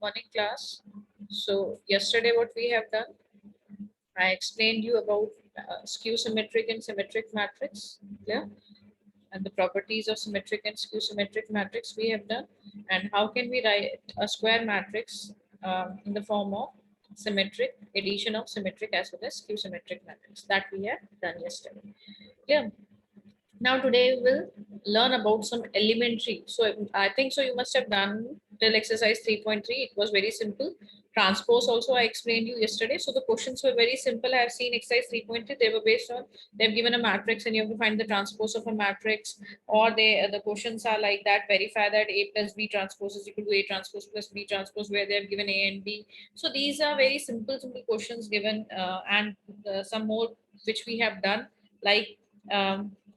Morning class. So yesterday what we have done, I explained you about skew symmetric and symmetric matrix, yeah, and the properties of symmetric and skew symmetric matrix we have done, and how can we write a square matrix in the form of symmetric addition of symmetric as well as skew symmetric matrix, that we have done yesterday. Yeah. Now today we will learn about some elementary. So I think so you must have done till exercise 3.3. It was very simple. Transpose also I explained you yesterday. So the questions were very simple. I have seen exercise 3.3. They were based on, they've given a matrix and you have to find the transpose of a matrix, or the questions are like that, verify that A plus B transpose is equal to A transpose plus B transpose, where they have given A and B. So these are very simple questions given, and some more which we have done, like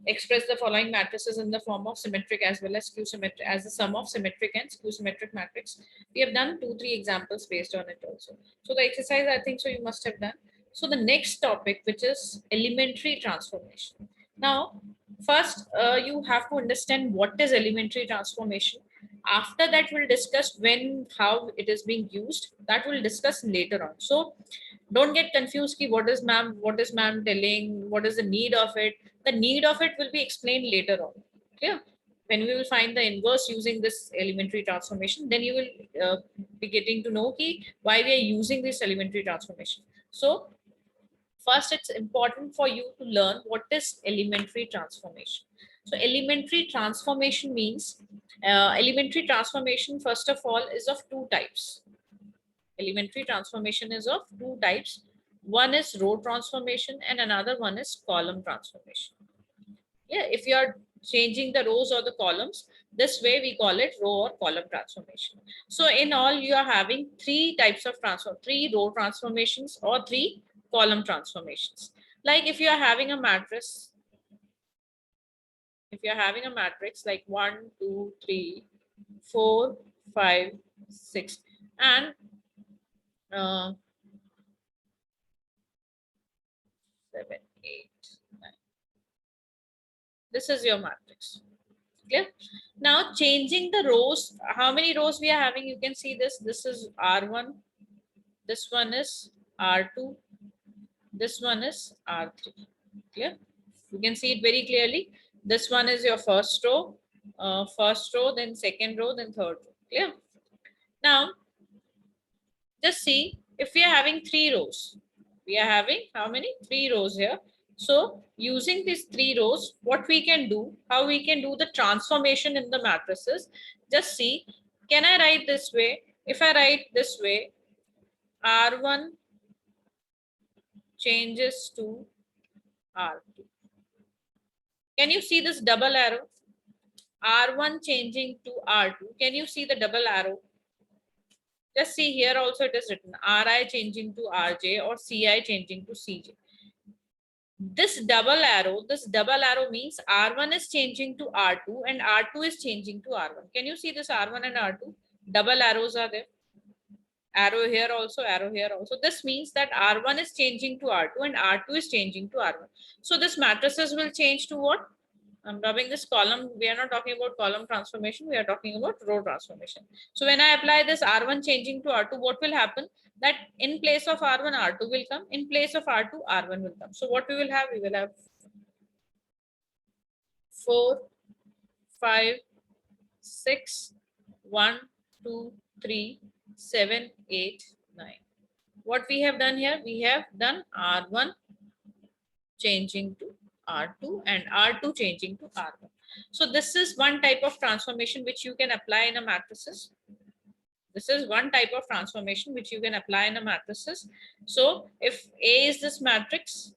express the following matrices in the form of symmetric as well as skew symmetric as the sum of symmetric and skew symmetric matrix. We have done 2-3 examples based on it also. So the exercise I think so you must have done. So the next topic, which is elementary transformation. Now, first you have to understand what is elementary transformation. After that, we'll discuss when, how it is being used. That we'll discuss later on. So don't get confused ki what is ma'am telling, what is the need of it. The need of it will be explained later on, clear? When we will find the inverse using this elementary transformation, then you will be getting to know ki why we are using this elementary transformation. So first, it's important for you to learn what is elementary transformation. So elementary transformation means, elementary transformation first of all is of two types. Elementary transformation is of two types. One is row transformation and another one is column transformation. Yeah, if you are changing the rows or the columns, this way we call it row or column transformation. So in all, you are having three types of transform, three row transformations or three column transformations. Like if you are having a matrix, like 1, 2, 3, 4, 5, 6, and 7, 8, 9. This is your matrix. Clear? Now changing the rows, how many rows we are having? You can see this. This is R1. This one is R2. This one is R3. Clear? You can see it very clearly. This one is your first row, then second row, then third row. Clear? Now, just see if we are having three rows. We are having how many? Three rows here. So using these three rows, what we can do, how we can do the transformation in the matrices, just see, can I write this way? If I write this way, R1 changes to R2. Can you see this double arrow? R1 changing to R2. Can you see the double arrow? Just see here also it is written Ri changing to Rj or Ci changing to Cj. This double arrow means R1 is changing to R2 and R2 is changing to R1. Can you see this R1 and R2? Double arrows are there. Arrow here also, arrow here also. This means that R1 is changing to R2 and R2 is changing to R1. So this matrices will change to what? I'm rubbing this column. We are not talking about column transformation. We are talking about row transformation. So when I apply this R1 changing to R2, what will happen? That in place of R1, R2 will come. In place of R2, R1 will come. So what we will have? We will have 4, 5, 6, 1, 2, 3, 7, 8, 9. What we have done here? We have done R1 changing to R2 and R2 changing to R1. So this is one type of transformation which you can apply in a matrices. This is one type of transformation which you can apply in a matrices. So if A is this matrix,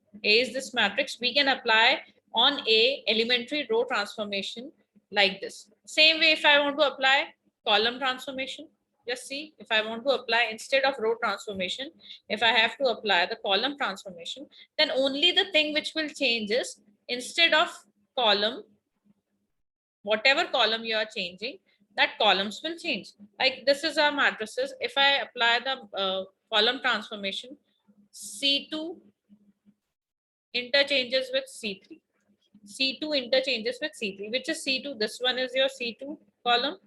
we can apply on A elementary row transformation like this. Same way if I want to apply column transformation, just see, if I want to apply instead of row transformation, if I have to apply the column transformation, then only the thing which will change is instead of column, whatever column you are changing, that columns will change. Like this is our matrices. If I apply the column transformation, C2 interchanges with C3. C2 interchanges with C3. Which is C2? This one is your C2 column.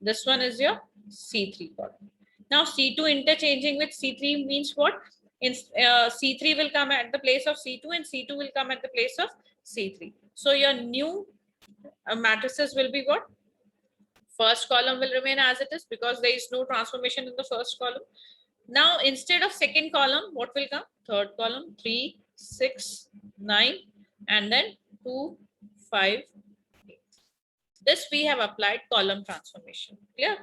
This one is your C3 column. Now C2 interchanging with C3 means what? In C3 will come at the place of C2 and C2 will come at the place of C3. So your new matrices will be what? First column will remain as it is because there is no transformation in the first column. Now instead of second column, what will come? Third column, 3, 6, 9, and then 2, 5, 8. This we have applied column transformation. Clear?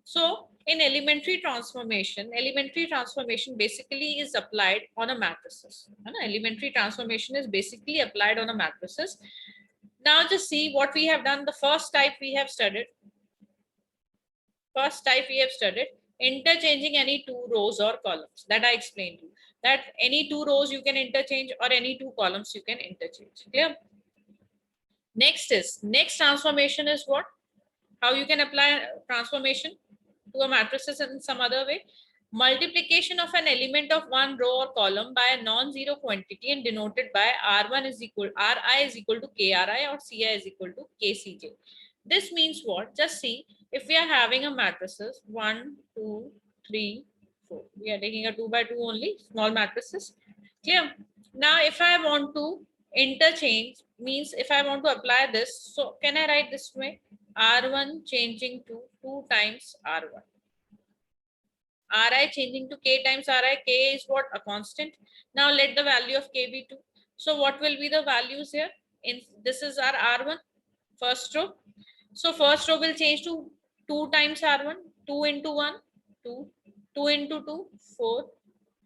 So in elementary transformation basically is applied on a matrices. Elementary transformation is basically applied on a matrices. Now just see what we have done. The first type we have studied. Interchanging any two rows or columns. That I explained to you. That any two rows you can interchange or any two columns you can interchange. Clear? Next transformation is what? How you can apply transformation to a matrices in some other way. Multiplication of an element of one row or column by a non-zero quantity and denoted by Ri is equal to Kri or Ci is equal to Kcj. This means what? Just see, if we are having a matrices 1, 2, 3, 4. We are taking a 2 by 2 only, small matrices. Clear? Now, if I want to interchange, means if I want to apply this, so can I write this way? R1 changing to 2 times R1. Ri changing to k times Ri. K is what? A constant. Now let the value of k be 2. So what will be the values here? This is our R1, first row. So first row will change to 2 times R1, 2 into 1, 2, 2 into 2, 4,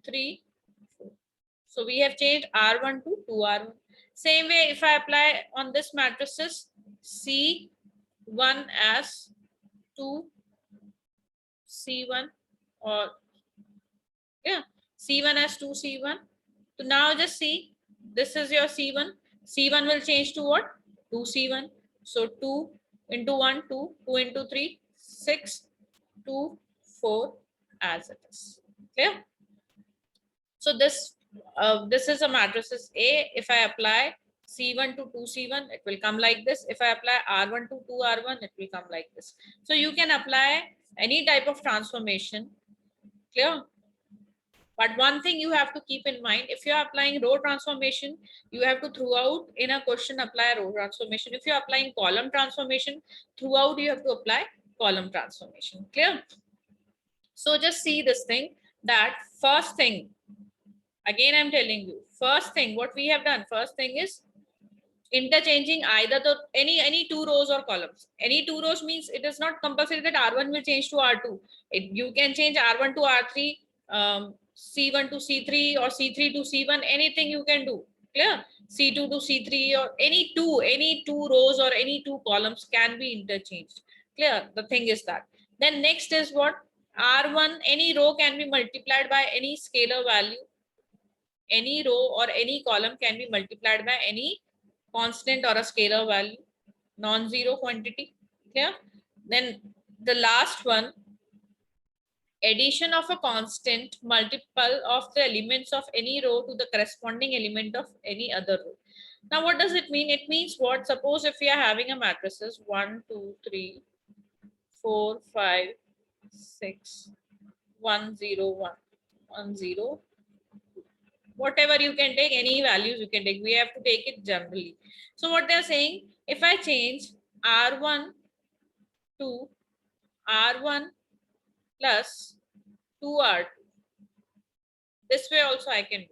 3, 4. So we have changed R1 to 2R1. Same way, if I apply on this matrices, C1 as 2, C1 or C1 as 2, C1. So now just see, this is your C1. C1 will change to what? 2C1. So 2 into 1, 2, 2 into 3, 6, 2, 4 as it is. Clear? So this is a matrices A. If I apply C1 to 2C1, it will come like this. If I apply R1 to 2R1, it will come like this. So you can apply any type of transformation. Clear? But one thing you have to keep in mind, if you're applying row transformation, you have to throughout in a question apply row transformation. If you're applying column transformation, throughout you have to apply column transformation. Clear? So just see this thing, that first thing, again I'm telling you, first thing what we have done, first thing is interchanging either the any two rows or columns. Any two rows means it is not compulsory that R1 will change to R2. You can change R1 to R3, C1 to C3 or C3 to C1, anything you can do. Clear? C2 to C3 or any two rows or any two columns can be interchanged. Clear? The thing is that. Then next is what? R1, any row can be multiplied by any scalar value. Any row or any column can be multiplied by any constant or a scalar value, non-zero quantity. Clear? Then the last one, addition of a constant multiple of the elements of any row to the corresponding element of any other row. Now what does it mean? It means what? Suppose if we are having a matrices 1, 2, 3, 4, 5, 6, 1, 0, 1, 1, 0, whatever you can take, any values you can take. We have to take it generally. So what they're saying, if I change R1 to R1 plus 2R2, this way also I can do.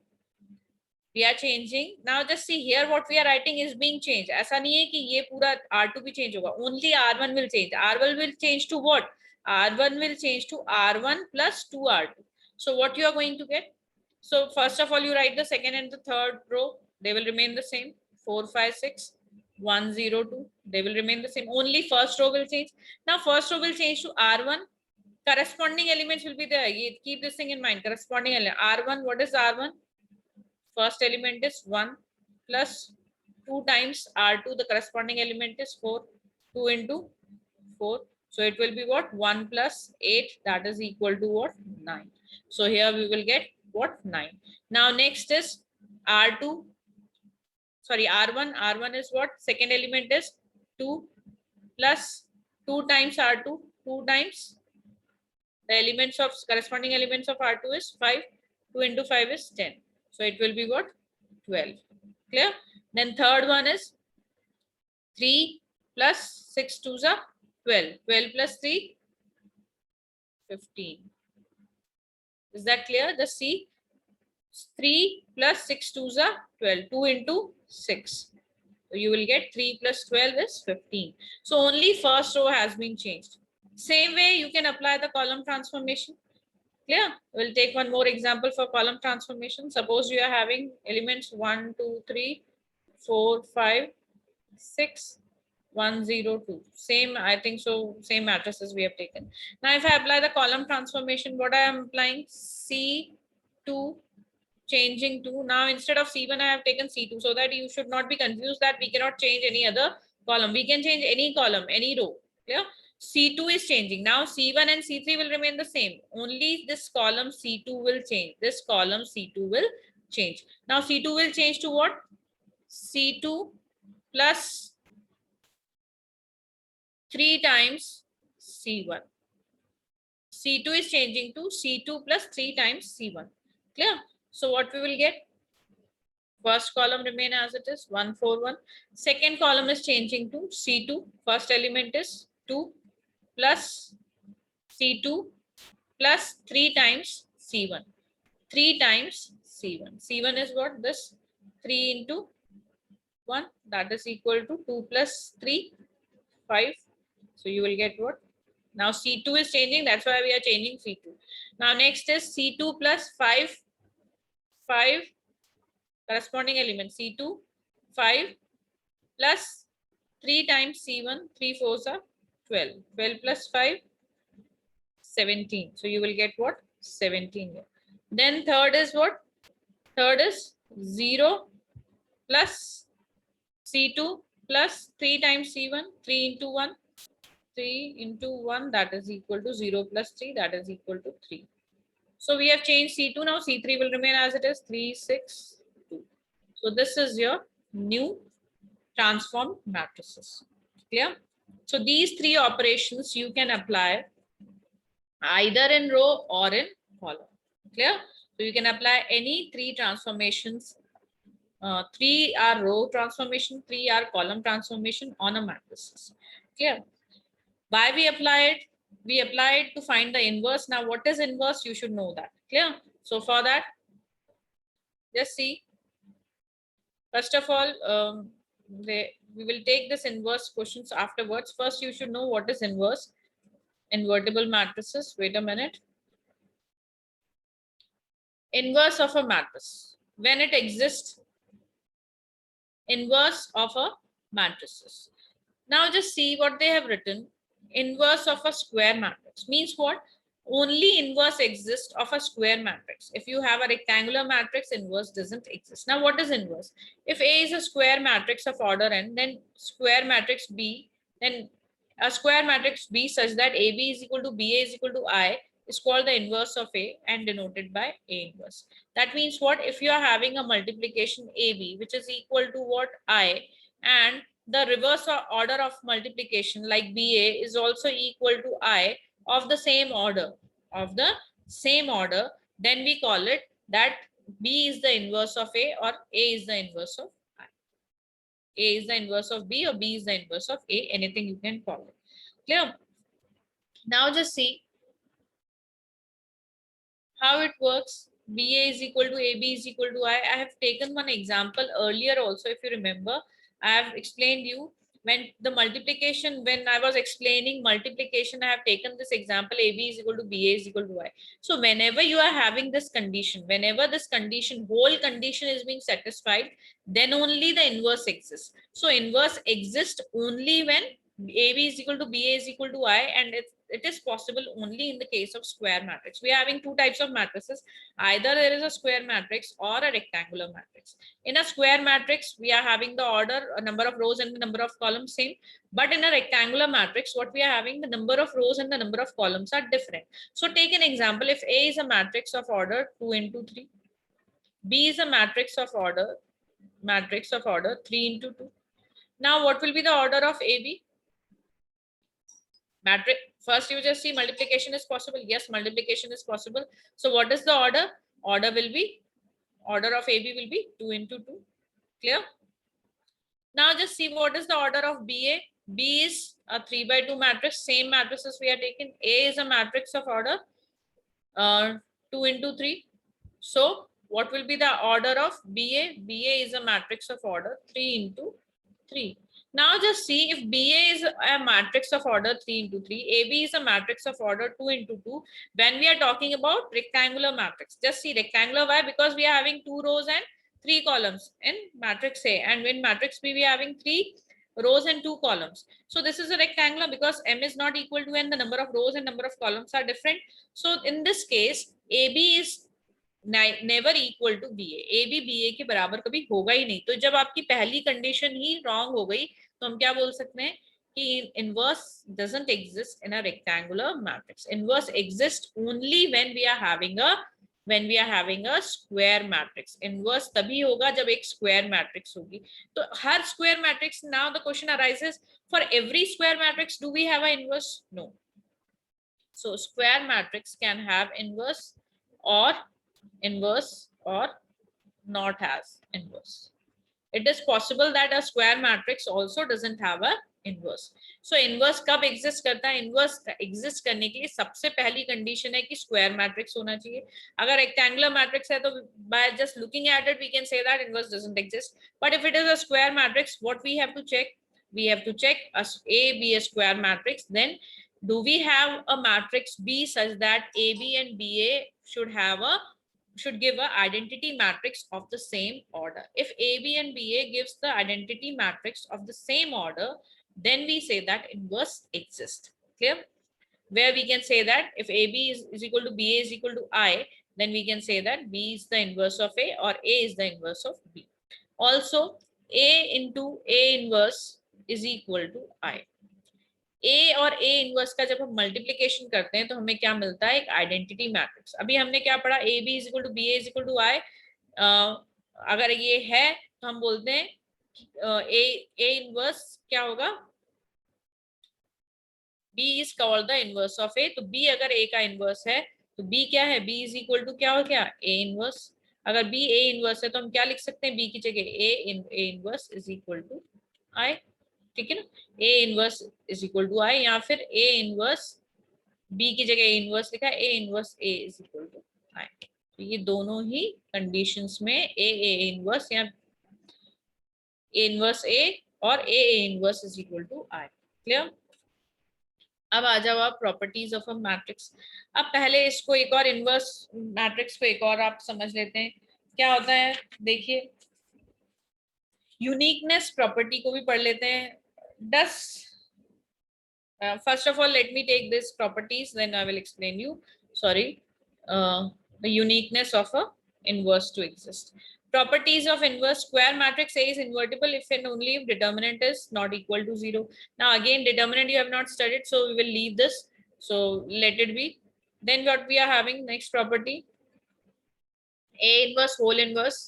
We are changing. Now just see here what we are writing is being changed. ऐसा नहीं है कि ये पूरा R2 भी change होगा. Only R1 will change. R1 will change to what? R1 will change to R1 plus 2R2. So what you are going to get? So first of all, you write the second and the third row. They will remain the same. 4, 5, 6, 1, 0, 2. They will remain the same. Only first row will change. Now first row will change to R1. Corresponding elements will be there. Keep this thing in mind. Corresponding element. R1, what is R1? First element is 1 plus 2 times R2. The corresponding element is 4. 2 into 4. So it will be what? 1 plus 8. That is equal to what? 9. So here we will get what? 9. Now next is R2. Sorry, R1. R1 is what? Second element is 2 plus 2 times R2. 2 times. The elements of corresponding elements of R2 is 5. 2 into 5 is 10. So it will be what? 12. Clear? Then third one is 3 plus 6 2s are 12. 12 plus 3, 15. Is that clear? The C, 3 plus 6 2s are 12. 2 into 6. So you will get 3 plus 12 is 15. So only first row has been changed. Same way you can apply the column transformation. Clear? We'll take one more example for column transformation. Suppose you are having elements 1, 2, 3, 4, 5, 6, 1, 0, 2. Same, I think so, same matrices we have taken. Now if I apply the column transformation, what I am applying? C2 changing to, now instead of C1 I have taken C2, so that you should not be confused that we cannot change any other column. We can change any column, any row. Clear? C2 is changing. Now C1 and C3 will remain the same. Only this column C2 will change. This column C2 will change. Now C2 will change to what? C2 plus 3 times C1. C2 is changing to C2 plus 3 times C1. Clear? So what we will get? First column remain as it is, 1, 4, 1. Second column is changing to C2. First element is 2 plus C2 plus 3 times C1. 3 times C1. C1 is what? This 3 into 1. That is equal to 2 plus 3, 5. So you will get what? Now C2 is changing. That's why we are changing C2. Now next is C2 plus 5. 5 corresponding element C2, 5 plus 3 times C1, 3 4s are 12. 12 plus 5, 17. So you will get what? 17 here. Then third is what? Third is 0 plus C2 plus 3 times C1, 3 into 1. 3 into 1, that is equal to 0 plus 3, that is equal to 3. So we have changed C2. Now C3 will remain as it is, 3, 6, 2. So this is your new transformed matrices. Clear? So these three operations you can apply either in row or in column. Clear? So you can apply any three transformations. 3 are row transformation, 3 are column transformation on a matrices. Clear? Why we apply it? We apply it to find the inverse. Now what is inverse? You should know that. Clear? So for that, just see. First of all, we will take this inverse questions afterwards. First, you should know what is inverse. Invertible matrices. Wait a minute. Inverse of a matrix. When it exists, inverse of a matrices. Now just see what they have written. Inverse of a square matrix means what? Only inverse exists of a square matrix. If you have a rectangular matrix, inverse doesn't exist. Now what is inverse? If A is a square matrix of order n, then square matrix B, then a square matrix B such that AB is equal to BA is equal to I is called the inverse of A and denoted by A inverse. That means what? If you are having a multiplication AB which is equal to what? I, and the reverse order of multiplication like BA is also equal to I of the same order, then we call it that B is the inverse of A or A is the inverse of I. A is the inverse of B or B is the inverse of A, anything you can call it. Clear? Now just see how it works. BA is equal to AB is equal to I. I have taken one example earlier also, if you remember. I have explained you when the multiplication, when I was explaining multiplication, I have taken this example, AB is equal to BA is equal to I. So whenever you are having this condition, whenever this condition, whole condition is being satisfied, then only the inverse exists. So inverse exists only when AB is equal to BA is equal to I, and it is possible only in the case of square matrix. We are having two types of matrices. Either there is a square matrix or a rectangular matrix. In a square matrix, we are having the order, a number of rows and the number of columns same. But in a rectangular matrix, what we are having, the number of rows and the number of columns are different. So take an example. If A is a matrix of order 2 into 3, B is a matrix of order 3 into 2. Now what will be the order of AB? Matrix First you just see multiplication is possible. Yes, multiplication is possible. So what is the order? Order of AB will be 2 into 2. Clear? Now just see what is the order of BA. B is a 3/2 matrix, same matrices we are taking. A is a matrix of order 2 into 3. So what will be the order of BA? BA is a matrix of order 3 into 3. Now just see if BA is a matrix of order 3 into 3, AB is a matrix of order 2 into 2. When we are talking about rectangular matrix, just see rectangular, why? Because we are having 2 rows and 3 columns in matrix A, and in matrix B we are having 3 rows and 2 columns. So this is a rectangular because M is not equal to N, the number of rows and number of columns are different. So in this case, AB is never equal to B A B B A के बराबर कभी होगा ही नहीं. तो जब आपकी पहली condition ही wrong हो गई तो हम क्या बोल सकते हैं कि inverse doesn't exist in a rectangular matrix. Inverse exist only when we are having a square matrix. Inverse तभी होगा जब एक स्क्वायर मैट्रिक्स होगी. तो हर square matrix, now the question arises, for every square matrix do we have a inverse? No. So square matrix can have inverse or not has inverse. It is possible that a square matrix also doesn't have a inverse. So inverse कब exist करता है? Inverse exist करने के लिए सबसे पहली condition है कि square matrix होना चाहिए. अगर rectangular matrix है तो by just looking at it we can say that inverse doesn't exist. But if it is a square matrix, what we have to check? We have to check A be a square matrix. Then do we have a matrix B such that AB and BA should give a identity matrix of the same order? If AB and BA gives the identity matrix of the same order, then we say that inverse exists. Clear? Where we can say that if AB is equal to BA is equal to I, then we can say that B is the inverse of A or A is the inverse of B. Also, A into A inverse is equal to I. ए और A inverse का जब हम multiplication करते हैं तो हमें क्या मिलता है? एक आइडेंटिटी मैट्रिक्स. अभी हमने क्या पढ़ा? A B is equal to B A is equal to I. अगर ये है तो हम बोलते हैं ए इनवर्स क्या होगा? B is called the inverse of A. तो बी अगर ए का इनवर्स है तो बी क्या है? बी इज इक्वल टू क्या हो गया? ए इनवर्स. अगर बी ए इनवर्स है तो हम क्या लिख सकते हैं? बी की जगह A inverse is equal to I. ठीक है ना? A inverse is equal to I, या फिर ए इनवर्स बी की जगह ए इनवर्स लिखा है, A inverse A is equal to I. तो ये दोनों ही कंडीशंस में ए इनवर्स या ए इनवर्स ए और A inverse is equal to I. Clear? अब आ जाओ आप प्रॉपर्टीज ऑफ अ मैट्रिक्स. अब पहले इसको एक और इनवर्स मैट्रिक्स को एक और आप समझ लेते हैं क्या होता है. देखिए, यूनिकनेस प्रॉपर्टी को भी पढ़ लेते हैं. Does first of all let me take this properties, then I will explain you. Sorry, the uniqueness of a inverse to exist. Properties of inverse. Square matrix A is invertible if and only if determinant is not equal to 0. Now again, determinant you have not studied, so we will leave this, so let it be. Then what we are having next property, A inverse whole inverse.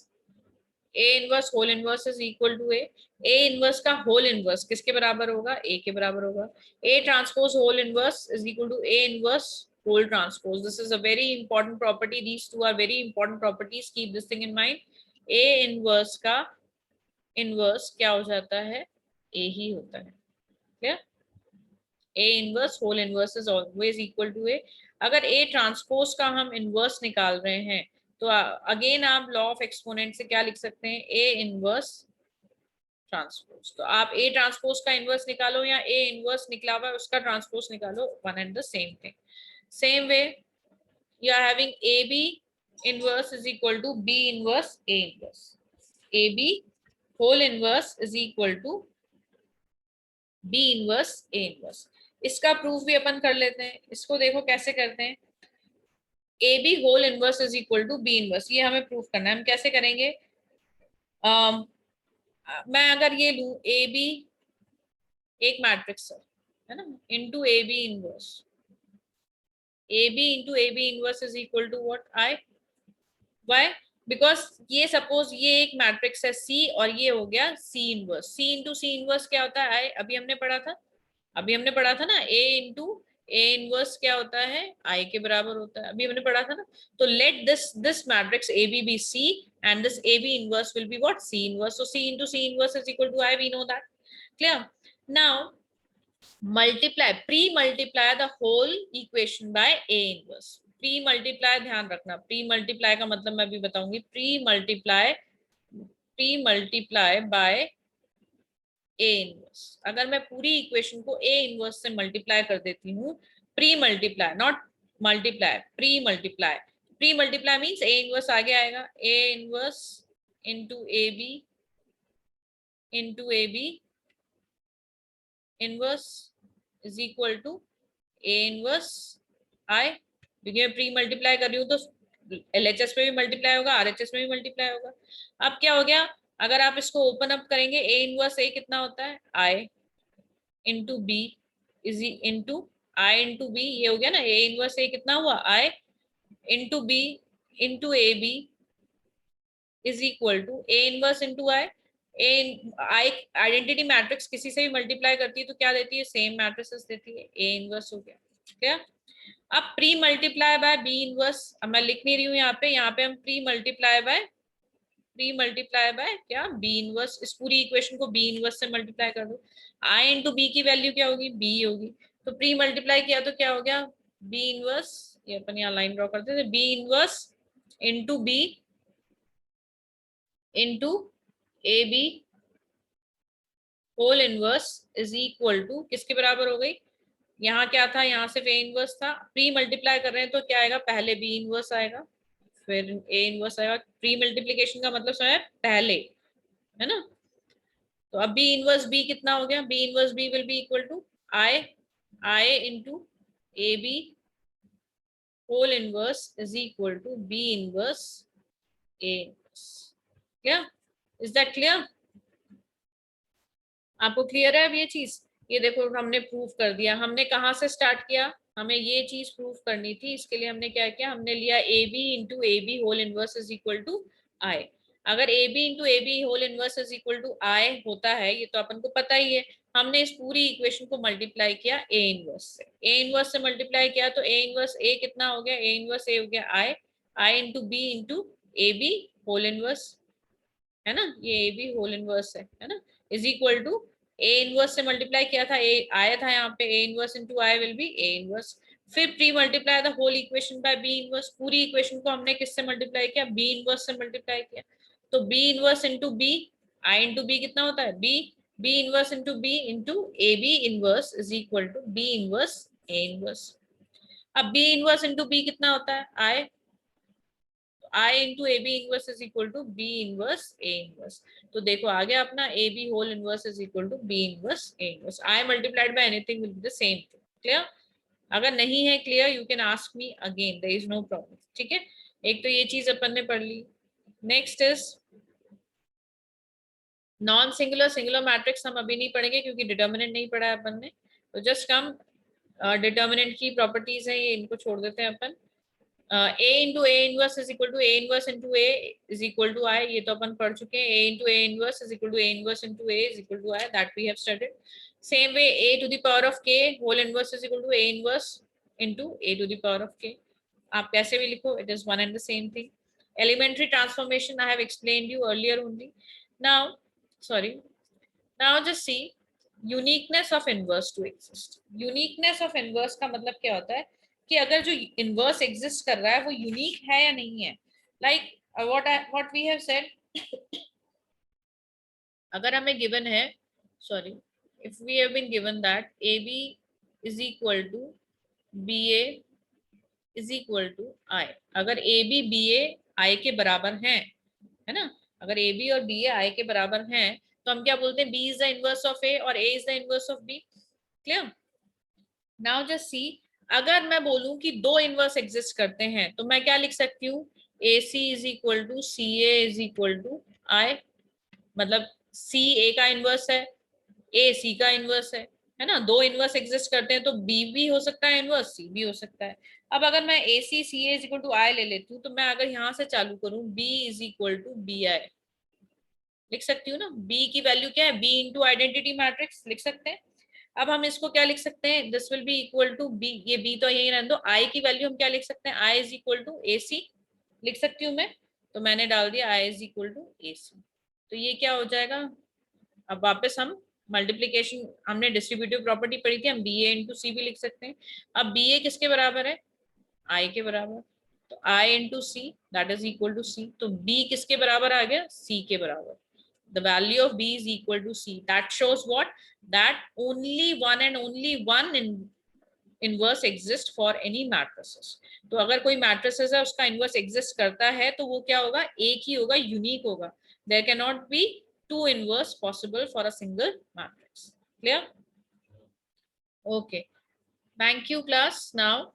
A inverse whole inverse is equal to A. A inverse का whole inverse किसके बराबर होगा? A के बराबर होगा. A transpose whole inverse is equal to A inverse whole transpose. This is a very important property. These two are very important properties. Keep this thing in mind. A inverse का inverse क्या हो जाता है? A ही होता है. क्या? A inverse whole inverse is always equal to A. अगर A transpose का हम inverse निकाल रहे हैं तो अगेन आप लॉ ऑफ एक्सपोनेंट से क्या लिख सकते हैं? A inverse transpose. तो आप ए ट्रांसपोज का इनवर्स निकालो या ए इनवर्स निकला हुआ है उसका ट्रांसपोज निकालो, one and the same thing. Same way you are having A B inverse is equal to B inverse A inverse. A B whole inverse is equal to B inverse A inverse. इसका proof भी अपन कर लेते हैं. इसको देखो कैसे करते हैं. A B whole inverse is equal to B inverse, ये हमें प्रूफ करना है. हम कैसे करेंगे? मैं अगर ये लू ए बी एक मैट्रिक्स है ना, into A B inverse. A B into A B inverse is equal to what? I. Why? Because ये सपोज ये एक मैट्रिक्स है सी और ये हो गया C inverse. C into C inverse क्या होता है? आई. अभी हमने पढ़ा था ना, ए इंटू ए इनवर्स क्या होता है, आई के बराबर होता है, अभी हमने पढ़ा था ना। तो let this matrix A B B C and this A B inverse will be what, C inverse. So C into C inverse is equal to I, we know that. Clear? Now multiply, pre multiply the whole equation by A inverse. Pre multiply, ध्यान रखना, pre multiply का मतलब मैं अभी बताऊंगी। Pre multiply by A inverse. अगर मैं पूरी इक्वेशन को ए इनवर्स से मल्टीप्लाई कर देती हूँ, pre multiply not multiply, pre multiply, pre multiply means A inverse आगे आएगा, A inverse into A B inverse is equal to A inverse I. क्योंकि मैं प्री मल्टीप्लाई कर रही हूँ तो एलएचएस में भी मल्टीप्लाई होगा, आरएचएस में भी मल्टीप्लाई होगा। अब क्या हो गया, अगर आप इसको ओपन अप करेंगे, ए इनवर्स ए कितना होता है, I into B is into I into B, ये हो गया ना, ए इनवर्स ए कितना हुआ, I into B into A B is equal to A inverse into I. A I identity matrix किसी से भी मल्टीप्लाई करती है तो क्या देती है, सेम मैट्रिसेस देती है, ए इनवर्स हो गया। क्या? अब pre multiply by B inverse, अब मैं लिख नहीं रही हूँ यहाँ पे हम प्री मल्टीप्लाई बाय क्या, बी इनवर्स। इस पूरी इक्वेशन को बी इनवर्स से मल्टीप्लाई कर दो, आई इंटू बी की वैल्यू क्या होगी, बी होगी। तो प्री मल्टीप्लाई किया तो क्या हो गया, बी इनवर्स, ये अपन यहाँ लाइन ड्रॉ करते थे, B inverse into B into A B whole inverse is equal to किसके बराबर हो गई, यहाँ क्या था, यहाँ सिर्फ ए इनवर्स था, प्री मल्टीप्लाई कर रहे हैं तो क्या आएगा, पहले बी इनवर्स आएगा फिर ए इनवर्स आएगा। प्री मल्टीप्लीकेशन का मतलब समझ पहले, है ना। तो अब बी इनवर्स बी कितना हो गया, B inverse B will be equal to I I into A B whole inverse is equal to B inverse A inverse. क्या? Is that clear? आपको क्लियर है अब ये चीज? ये देखो हमने प्रूफ कर दिया। हमने कहाँ से स्टार्ट किया, हमें ये चीज प्रूफ करनी थी, इसके लिए हमने क्या किया, हमने लिया A B into A B whole inverse is equal to I. अगर A B into A B whole inverse is equal to I होता है, ये तो अपन को पता ही है, हमने इस पूरी इक्वेशन को मल्टीप्लाई किया ए इनवर्स से। ए इनवर्स से मल्टीप्लाई किया तो ए इनवर्स ए कितना हो गया, ए इनवर्स ए हो गया I, I into B into A B whole inverse, है ना, ये ए बी होल इनवर्स है ना, is equal to A inverse से मल्टीप्लाई किया था, ए आया था यहाँ पे, A inverse into I will be A inverse. फिर pre multiply the whole equation by B inverse, पूरी इक्वेशन को हमने किससे मल्टीप्लाई किया, बी इनवर्स से मल्टीप्लाई किया। तो B inverse into B, I into B कितना होता है, B, B inverse into B into A B inverse is equal to B inverse A inverse. अब बी इनवर्स इनटू बी कितना होता है, I, I into A B inverse is equal to B inverse A inverse. तो देखो आ गया अपना A B whole inverse is equal to B inverse A inverse. I multiplied bye anything will be the same thing. Clear? अगर नहीं है clear you can ask me again, there is no problem. ठीक है, एक तो ये चीज अपन ने पढ़ ली। Next is non singular singular matrix, हम अभी नहीं पढ़ेंगे क्योंकि डिटर्मिनेंट नहीं पढ़ा है अपन ने। तो जस्ट कम डिटर्मिनेंट की प्रॉपर्टीज है ये, इनको छोड़ देते हैं अपन। a into a inverse is equal to a inverse into a is equal to I, ये तो अपन पढ़ चुके हैं। a into a inverse is equal to a inverse into a is equal to I, that we have studied. Same way a to the power of k whole inverse is equal to a inverse into a to the power of k. आप कैसे भी लिखो, it is one and the same thing. Elementary transformation I have explained you earlier only. Now, sorry, now just see uniqueness of inverse two exist. Uniqueness of inverse का मतलब क्या होता है कि अगर जो इनवर्स एग्जिस्ट कर रहा है वो यूनिक है या नहीं है। Like what we have said, अगर हमें गिवन है, sorry, if we have been given that A B is equal to B A is equal to I, अगर ए बी ए आई के बराबर है ना, अगर ए बी और बी ए आई के बराबर हैं तो हम क्या बोलते हैं, B is the inverse of A और A is the inverse of B. Clear? Now just see, अगर मैं बोलूं कि दो इनवर्स एग्जिस्ट करते हैं तो मैं क्या लिख सकती हूँ, A C is equal to C A is equal to I, मतलब सी ए का इनवर्स है, ए सी का इनवर्स है ना। दो इनवर्स एग्जिस्ट करते हैं तो बी भी हो सकता है इनवर्स, सी भी हो सकता है। अब अगर मैं ए सी सी ए इज इक्वल टू आई ले लेती हूँ तो मैं अगर यहाँ से चालू करूँ B is equal to B I लिख सकती हूँ ना। बी की वैल्यू क्या है, बी इंटू आइडेंटिटी मैट्रिक्स लिख सकते हैं। अब हम इसको क्या लिख सकते हैं, this will be equal to B, ये बी तो यही रहने दो, आई की वैल्यू हम क्या लिख सकते हैं, आई इज इक्वल टू ए सी लिख सकती हूँ मैं, तो मैंने डाल दिया आई इज इक्वल टू ए सी। तो ये क्या हो जाएगा, अब वापस हम मल्टीप्लीकेशन, हमने डिस्ट्रीब्यूटिव प्रॉपर्टी पढ़ी थी, हम बी ए इंटू सी भी लिख सकते हैं। अब बी ए किसके बराबर है, आई के बराबर, तो I into C that is equal to C, तो बी किसके बराबर आ गया, सी के बराबर। The value of B is equal to C. That shows what? That only one and only one inverse exists for any matrices. तो अगर कोई matrices है उसका inverse exist करता है तो वो क्या होगा, एक ही होगा, unique होगा. There cannot be two inverse possible for a single matrix. Clear? Okay. Thank you, class. Now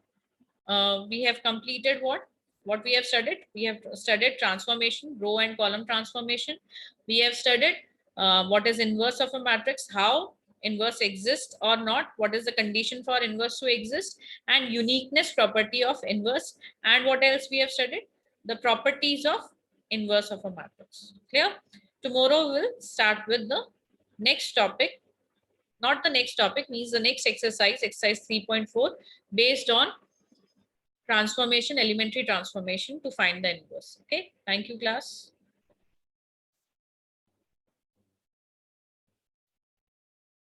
we have completed what we have studied. We have studied transformation, row and column transformation. We have studied what is inverse of a matrix, how inverse exists or not, what is the condition for inverse to exist, and uniqueness property of inverse. And what else we have studied, the properties of inverse of a matrix. Clear? Tomorrow we'll start with the next topic, not the next topic, means the next exercise, exercise 3.4, based on transformation, elementary transformation to find the inverse. Okay, thank you, class.